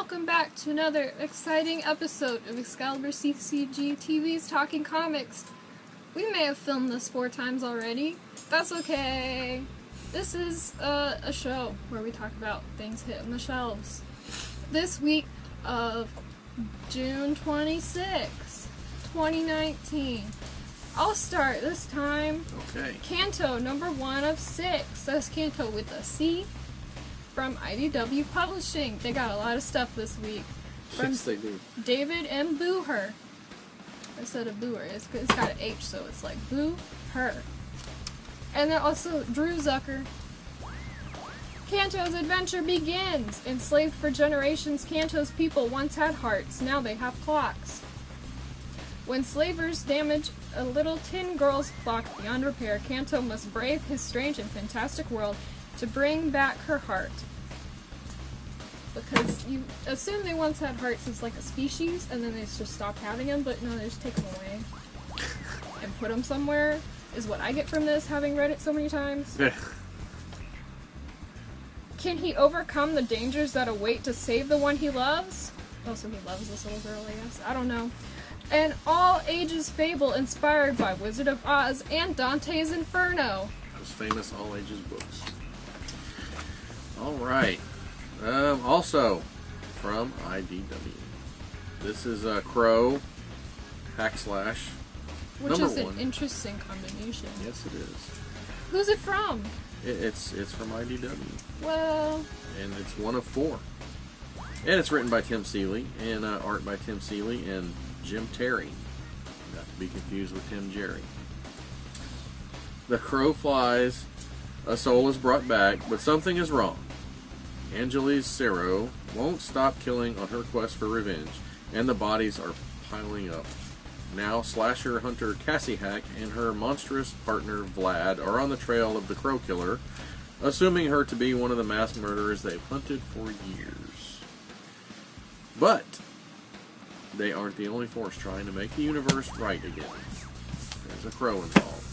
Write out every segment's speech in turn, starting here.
welcome back to another exciting episode of Excalibur CCG TV's Talking Comics. We may have filmed this 4 times already. That's okay. This is a show where we talk about things hitting the shelves. This week of June 26, 2019. I'll start this time. Okay. Canto number 1 of 6. That's Canto with a C. From IDW Publishing. They got a lot of stuff this week. From Yes, they do. David M. Booher. Instead of Booher, it's got an H, so it's like Boo-her. And then also Drew Zucker. Canto's adventure begins. Enslaved for generations, Canto's people once had hearts. Now they have clocks. When slavers damage a little tin girl's clock beyond repair, Canto must brave his strange and fantastic world to bring back her heart. Because you assume they once had hearts as like a species, and then they just stopped having them, but no, they just take them away and put them somewhere, is what I get from this, having read it so many times. Can he overcome the dangers that await to save the one he loves? Oh, so he loves this little girl, I guess. I don't know. An all-ages fable inspired by Wizard of Oz and Dante's Inferno. Those famous all-ages books. Alright. Also, from IDW. This is Crow, Hackslash, Which number is an 1. interesting combination. Yes, it is. Who's it from? It's from IDW. Well... And it's 1 of 4. And it's written by Tim Seeley, and art by Tim Seeley and Jim Terry. Not to be confused with Tim Jerry. The crow flies, a soul is brought back, but something is wrong. Angeles Cero won't stop killing on her quest for revenge, and the bodies are piling up. Now, slasher hunter Cassie Hack and her monstrous partner Vlad are on the trail of the crow killer, assuming her to be one of the mass murderers they've hunted for years. But they aren't the only force trying to make the universe right again. There's a crow involved.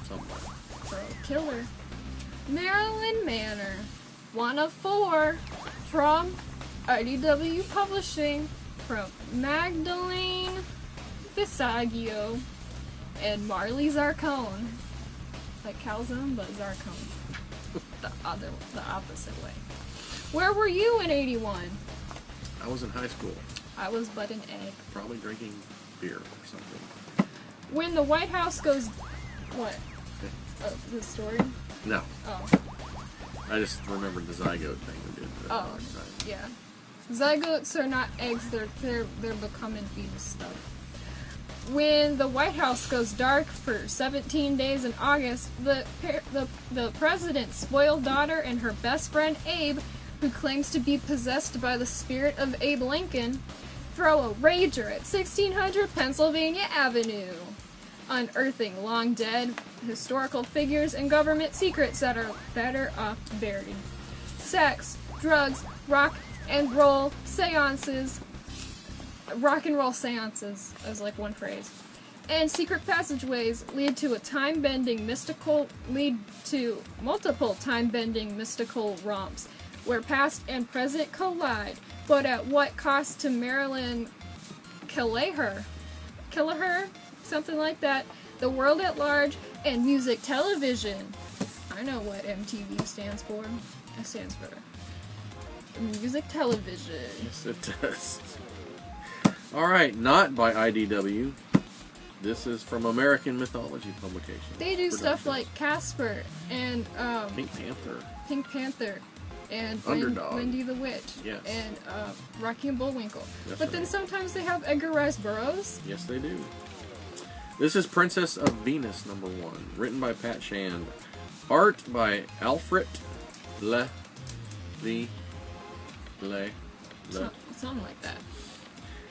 Somewhere. Crow killer. Maryland Manor. 1 of 4 from IDW Publishing from Magdalene Visaggio and Marley Zarcone. Like calzone, but Zarcone. The opposite way. Where were you in 81? I was in high school. I was but an egg. Probably drinking beer or something. When the White House goes... What? The story? No. Oh. I just remembered the zygote thing we did. Oh, yeah. Zygotes are not eggs, they're becoming fetus stuff. When the White House goes dark for 17 days in August, the president's spoiled daughter and her best friend Abe, who claims to be possessed by the spirit of Abe Lincoln, throw a rager at 1600 Pennsylvania Avenue, unearthing long dead historical figures and government secrets that are better off buried. Sex, drugs, rock and roll seances as like one phrase, and secret passageways lead to multiple time-bending mystical romps where past and present collide, but at what cost to Marilyn Kelleher? Something like that. The world at large, and music television. I know what MTV stands for. It stands for music television. Yes, it does. Alright, not by IDW. This is from American Mythology Publication. They do stuff like Casper and Pink Panther. And Underdog. Wendy the Witch. Yes. And Rocky and Bullwinkle. Yes, but then sometimes they have Edgar Rice Burroughs. Yes, they do. This is Princess of Venus, number 1, written by Pat Shand. Art by Alfred Something like that.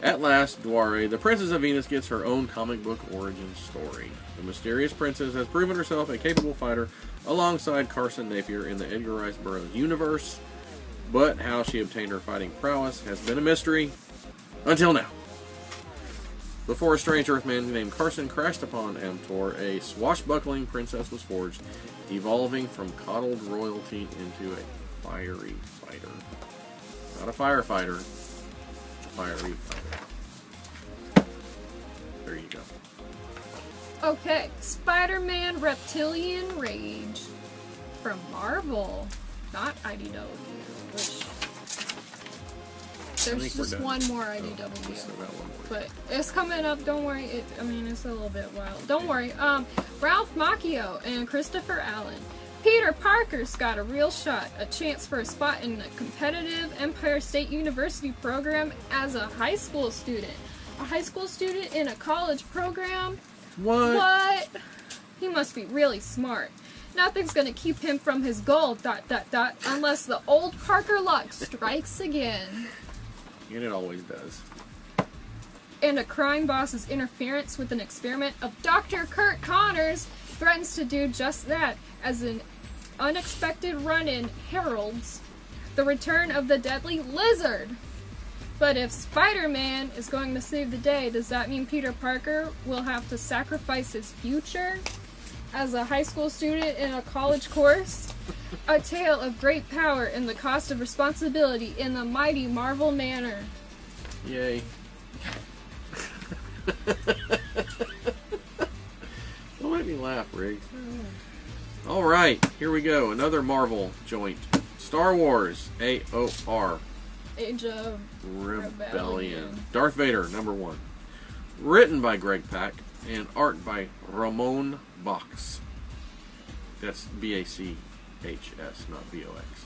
At last, Dware, the Princess of Venus, gets her own comic book origin story. The mysterious princess has proven herself a capable fighter alongside Carson Napier in the Edgar Rice Burroughs universe, but how she obtained her fighting prowess has been a mystery until now. Before a strange Earthman named Carson crashed upon Amtor, a swashbuckling princess was forged, evolving from coddled royalty into a fiery fighter. Not a firefighter. A fiery fighter. There you go. Okay, Spider-Man Reptilian Rage from Marvel, not IDW, which there's just one more IDW, but it's coming up. Don't worry. It's a little bit wild. Don't worry. Ralph Macchio and Christopher Allen. Peter Parker's got a real shot, a chance for a spot in a competitive Empire State University program as a high school student. A high school student in a college program? What? He must be really smart. Nothing's gonna keep him from his goal, ... unless the old Parker luck strikes again. And it always does. And a crime boss's interference with an experiment of Dr. Kurt Connors threatens to do just that, as an unexpected run-in heralds the return of the deadly lizard. But if Spider-Man is going to save the day, does that mean Peter Parker will have to sacrifice his future as a high school student in a college course? A tale of great power and the cost of responsibility in the mighty Marvel manner. Yay. Don't make me laugh, Riggs. Alright, here we go. Another Marvel joint. Star Wars, AOR. Age of Rebellion. Darth Vader, #1. Written by Greg Pak and art by Ramon Bachs. That's B-A-C-H-S, not B-O-X.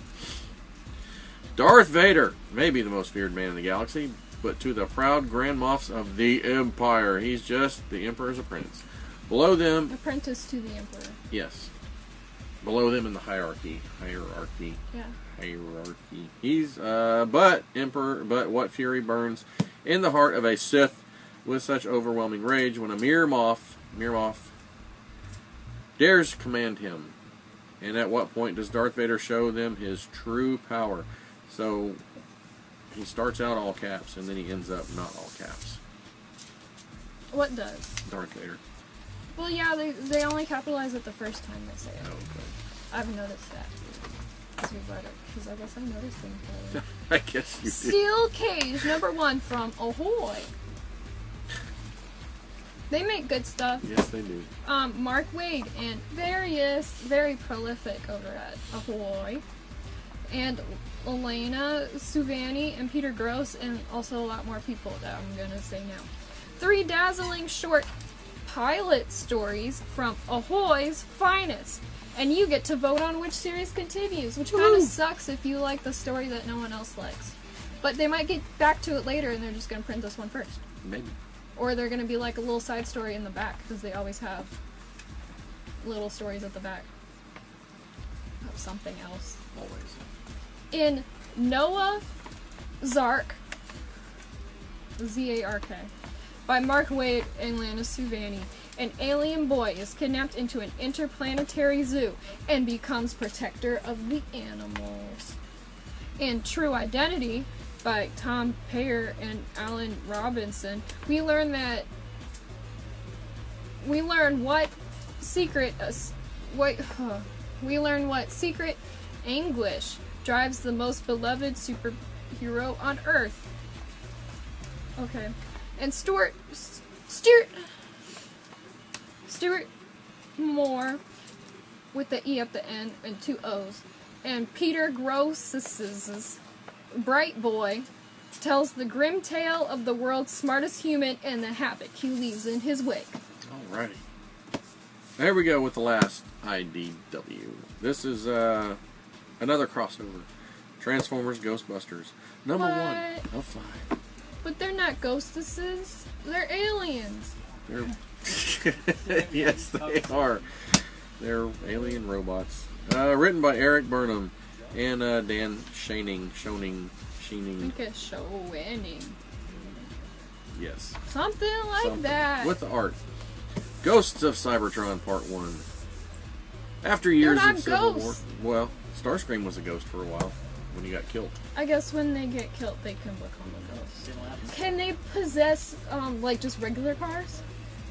Darth Vader may be the most feared man in the galaxy, but to the proud Grand Moffs of the Empire, he's just the Emperor's apprentice. Below them... Apprentice to the Emperor. Yes. Below them in the hierarchy. Yeah. Hierarchy. He's, but what fury burns in the heart of a Sith with such overwhelming rage when a mere Moff dares command him. And at what point does Darth Vader show them his true power? So, he starts out all caps, and then he ends up not all caps. What does? Darth Vader. Well, yeah, they only capitalize it the first time they say it. Oh, okay. I've noticed that. Because I guess I noticed things better. I guess you did. Steel Cage, #1 from Ahoy. They make good stuff. Yes, they do. Mark Wade and very prolific over at Ahoy. And Elena Suvani and Peter Gross, and also a lot more people that I'm going to say now. 3 dazzling short pilot stories from Ahoy's finest. And you get to vote on which series continues, which kind of sucks if you like the story that no one else likes. But they might get back to it later and they're just going to print this one first. Maybe. Or they're going to be like a little side story in the back, because they always have little stories at the back of something else. Always. In Noah Zark, Z-A-R-K, by Mark Wade and Lana Suvani, an alien boy is kidnapped into an interplanetary zoo and becomes protector of the animals. In True Identity, by Tom Payer and Alan Robinson, we learn what secret anguish drives the most beloved superhero on Earth. Okay. And Stuart Moore, with the E at the end and 2 O's, and Peter Gross's Bright Boy tells the grim tale of the world's smartest human and the havoc he leaves in his wake. Alrighty. There we go with the last IDW. This is another crossover. Transformers Ghostbusters. #1 of 5. But they're not ghostesses. They're aliens. They're yes, they are. They're alien robots. Written by Eric Burnham and Dan Schoening. Okay, Schoening. Yes. Something like that. With the art. Ghosts of Cybertron Part 1. After years of Civil War. Well, Starscream was a ghost for a while when he got killed. I guess when they get killed, they can become a ghost. Can they possess, like, just regular cars?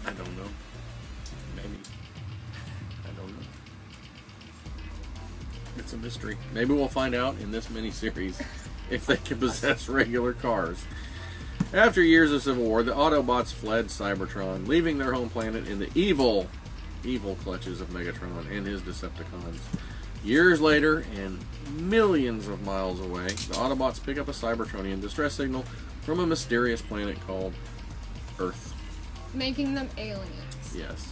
I don't know. Maybe. I don't know. It's a mystery. Maybe we'll find out in this miniseries if they can possess regular cars. After years of civil war, the Autobots fled Cybertron, leaving their home planet in the evil clutches of Megatron and his Decepticons. Years later, and millions of miles away, the Autobots pick up a Cybertronian distress signal from a mysterious planet called Earth. Making them aliens. Yes.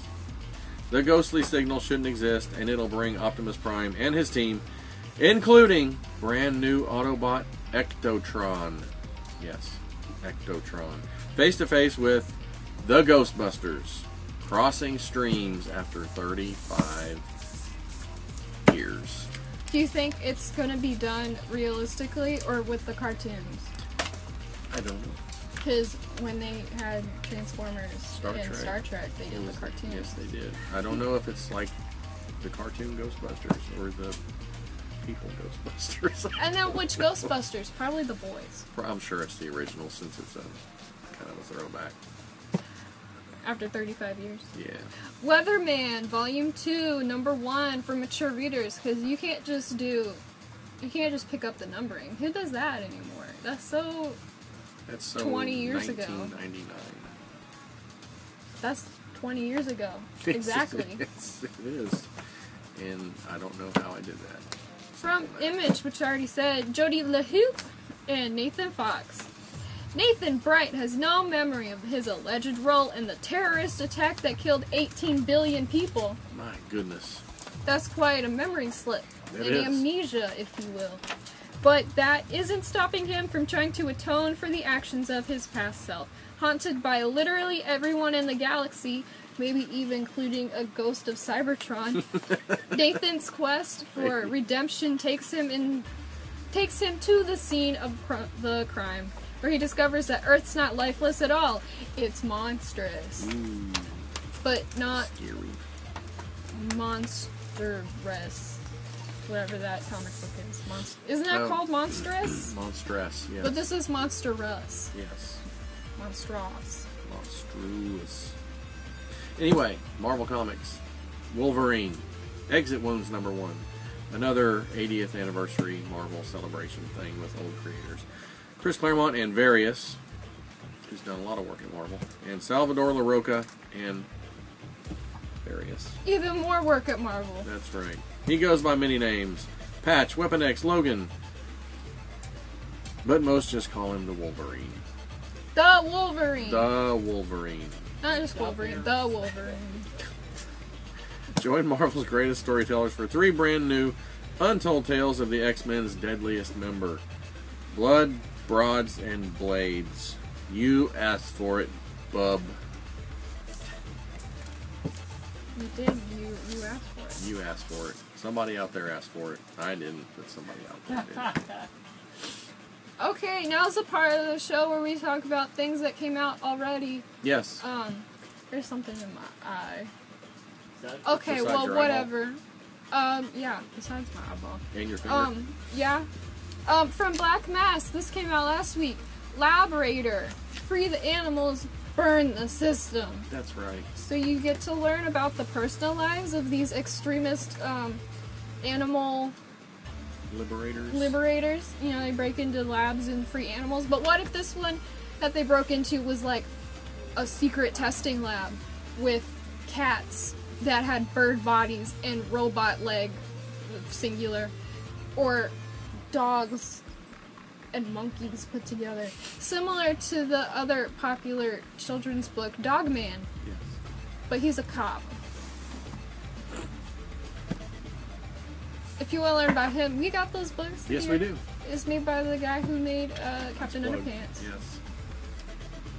The ghostly signal shouldn't exist, and it'll bring Optimus Prime and his team, including brand new Autobot Ectotron. Yes, Ectotron. Face to face with the Ghostbusters, crossing streams after 35 years. Do you think it's going to be done realistically or with the cartoons? I don't know. Because when they had Transformers Star Trek, they did the cartoons. Yes, they did. I don't know if it's like the cartoon Ghostbusters or the people Ghostbusters. And then which Ghostbusters? Probably the boys. I'm sure it's the original since it's a kind of a throwback. After 35 years. Yeah. Weatherman, Volume 2, Number 1 for mature readers, because you can't just pick up the numbering. Who does that anymore? That's so 20 years ago. 1999. That's 20 years ago. Exactly. It is. And I don't know how I did that. From Image, which I already said, Jodie LaHoop and Nathan Fox. Nathan Bright has no memory of his alleged role in the terrorist attack that killed 18 billion people. My goodness. That's quite a memory slip. It An is. amnesia, if you will. But that isn't stopping him from trying to atone for the actions of his past self. Haunted by literally everyone in the galaxy, maybe even including a ghost of Cybertron, Nathan's quest for redemption takes him to the scene of the crime, where he discovers that Earth's not lifeless at all. It's monstrous. Ooh, but not scary. monstrous. Whatever that comic book is. Isn't that called Monstrous? Monstrous, yes. But this is Monstrous. Yes. Monstrous. Monstrous. Anyway, Marvel Comics. Wolverine. Exit Wounds number 1. Another 80th anniversary Marvel celebration thing with old creators. Chris Claremont and Various, who's done a lot of work at Marvel, and Salvador LaRocca and Various. Even more work at Marvel. That's right. He goes by many names. Patch, Weapon X, Logan. But most just call him the Wolverine. The Wolverine. The Wolverine. Not just Wolverine, the Wolverine. Join Marvel's greatest storytellers for 3 brand new, untold tales of the X-Men's deadliest member. Blood, Broads, and Blades. You asked for it, bub. You did. You asked for it. You asked for it. Somebody out there asked for it. I didn't, but somebody out there did. Okay, now's the part of the show where we talk about things that came out already. Yes. There's something in my eye. Okay, Besides well, your whatever. Yeah, besides my eyeball. And your finger. Yeah. From Black Mass, this came out last week. Lab Raider. Free the animals, burn the system. That's right. So you get to learn about the personal lives of these extremist animal liberators. You know, they break into labs and free animals. But what if this one that they broke into was like a secret testing lab with cats that had bird bodies and robot leg, singular, or dogs and monkeys put together, similar to the other popular children's book Dogman. Yes. But he's a cop. If you want to learn about him, we got those books. Yes, here. we do. It's made by the guy who made Captain Underpants. Yes.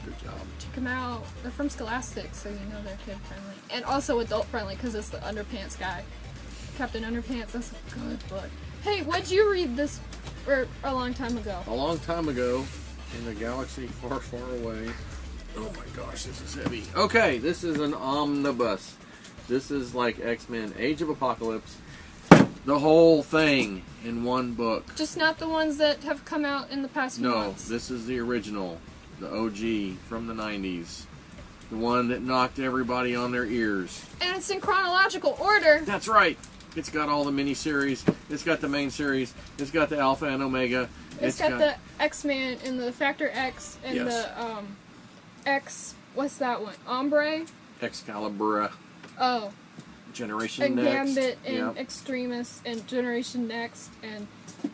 Good job. Check them out. They're from Scholastic, so you know they're kid friendly. And also adult friendly, because it's the Underpants guy. Captain Underpants, that's a good book. Hey, what'd you read this a long time ago? A long time ago, in a galaxy far, far away. Oh my gosh, this is heavy. Okay, this is an omnibus. This is like X-Men Age of Apocalypse. The whole thing in one book. Just not the ones that have come out in the past few months. No, this is the original. The OG from the 90s. The one that knocked everybody on their ears. And it's in chronological order. That's right. It's got all the miniseries. It's got the main series. It's got the Alpha and Omega. It's got the X-Man and the Factor X and the X. What's that one? Ombre. Excalibur. Oh. Generation and Next. Gambit and Extremis and Generation Next and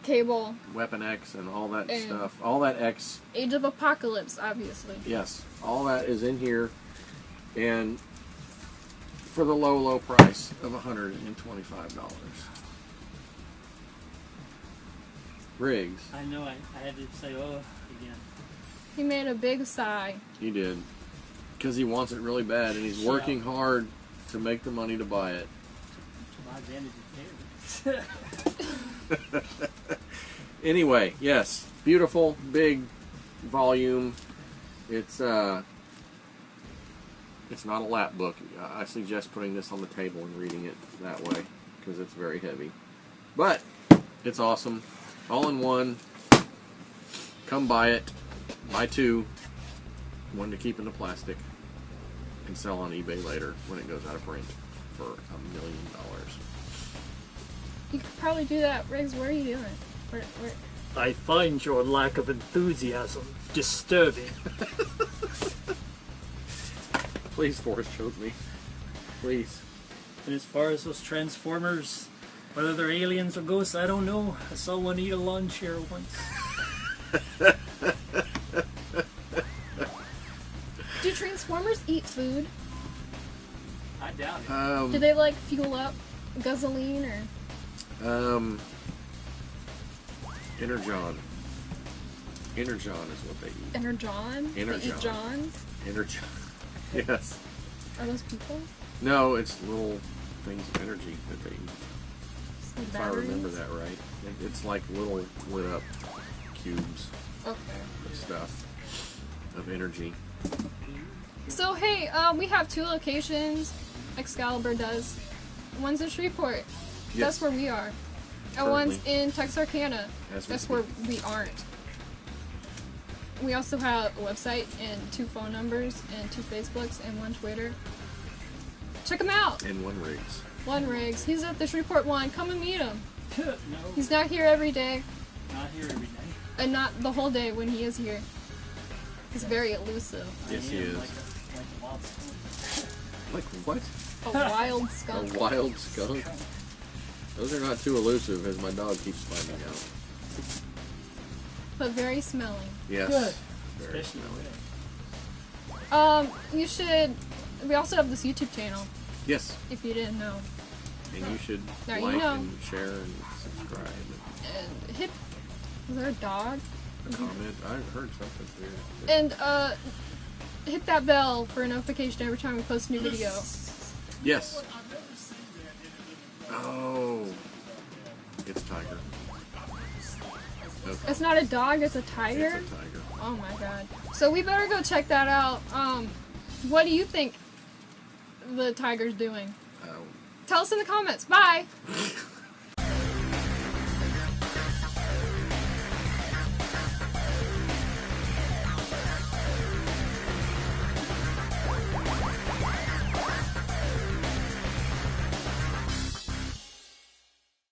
Cable. Weapon X and all that stuff. All that X. Age of Apocalypse, obviously. Yes. All that is in here. And for the low, low price of $125. Riggs. I know, I had to say, oh, again. He made a big sigh. He did. Because he wants it really bad, and he's working hard to make the money to buy it. To my advantage, Anyway, yes. Beautiful, big volume. It's not a lap book. I suggest putting this on the table and reading it that way, because it's very heavy. But it's awesome. All in one. Come buy it. Buy two. One to keep in the plastic. And sell on eBay later when it goes out of print for $1 million. You could probably do that, Riggs. What are you doing? Where? I find your lack of enthusiasm disturbing. Please force choke me. Please. And as far as those Transformers, whether they're aliens or ghosts, I don't know. I saw one eat a lawn chair once. Do Transformers eat food? I doubt it. Do they like fuel up gasoline or? Energon. Energon is what they eat. Energon? They eat Johns? Energon. Yes. Are those people? No, it's little things of energy that they eat. Like if I remember that right. It's like little lit up cubes of stuff of energy. So hey, we have 2 locations. Excalibur does. One's in Shreveport. Yes. That's where we are. And one's in Texarkana. That's where we aren't. We also have a website and 2 phone numbers and 2 Facebooks and 1 Twitter. Check him out. And 1 Riggs. 1 Riggs. He's at the Shreveport one. Come and meet him. No. He's not here every day. Not here every day. And not the whole day when he is here. He's very elusive. Yes, he is. Like a wild skunk. Like what? A wild skunk. A wild skunk? Those are not too elusive, as my dog keeps finding out. But very smelling. Yes. Good. Very Especially smelly. You should... We also have this YouTube channel, Yes. if you didn't know. And you should Now you like know. and share and subscribe And hit... Is there a dog? and comment. I heard something weird. And, hit that bell for a notification every time we post a new video. Yes. Oh. It's a tiger. Okay. It's not a dog, it's a tiger? It's a tiger. Oh my god. So we better go check that out. What do you think the tiger's doing? Oh. Tell us in the comments. Bye!